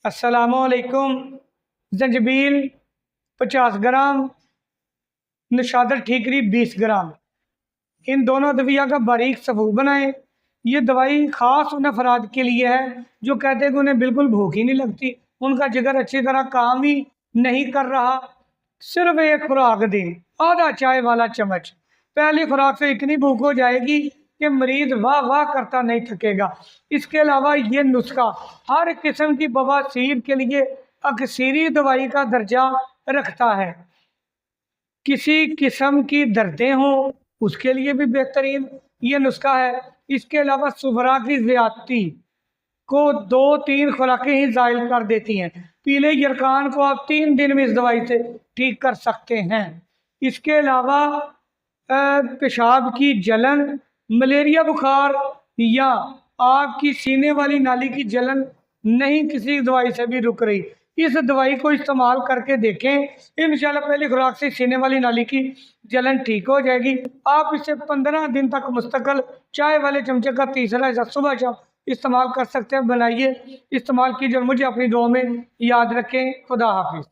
अस्सलामुअलैकुम। जंजबील 50 ग्राम, नशादर ठीकरी 20 ग्राम। इन दोनों दवाइयों का बारीक सबूत बनाएं। ये दवाई ख़ास उन अफराद के लिए है जो कहते हैं कि उन्हें बिल्कुल भूख ही नहीं लगती, उनका जिगर अच्छी तरह काम ही नहीं कर रहा। सिर्फ एक खुराक दें, आधा चाय वाला चम्मच। पहली खुराक से इतनी भूख हो जाएगी कि मरीज वाह वाह करता नहीं थकेगा। इसके अलावा ये नुस्खा हर किस्म की बवासीर के लिए अक्सरी दवाई का दर्जा रखता है। किसी किस्म की दर्दें हों उसके लिए भी बेहतरीन ये नुस्खा है। इसके अलावा सुबरा की ज़्यादती को 2-3 खुराकें ही ज़ायल कर देती हैं। पीले यरकान को आप 3 दिन में इस दवाई से ठीक कर सकते हैं। इसके अलावा पेशाब की जलन, मलेरिया बुखार या आपकी सीने वाली नाली की जलन नहीं किसी दवाई से भी रुक रही, इस दवाई को इस्तेमाल करके देखें। इंशाल्लाह पहली खुराक से सीने वाली नाली की जलन ठीक हो जाएगी। आप इसे 15 दिन तक मुस्तकिल चाय वाले चमचे का तीसरा हिस्सा सुबह शाम इस्तेमाल कर सकते हैं। बनाइए, इस्तेमाल कीजिए और मुझे अपनी दुआ में याद रखें। खुदा हाफिज़।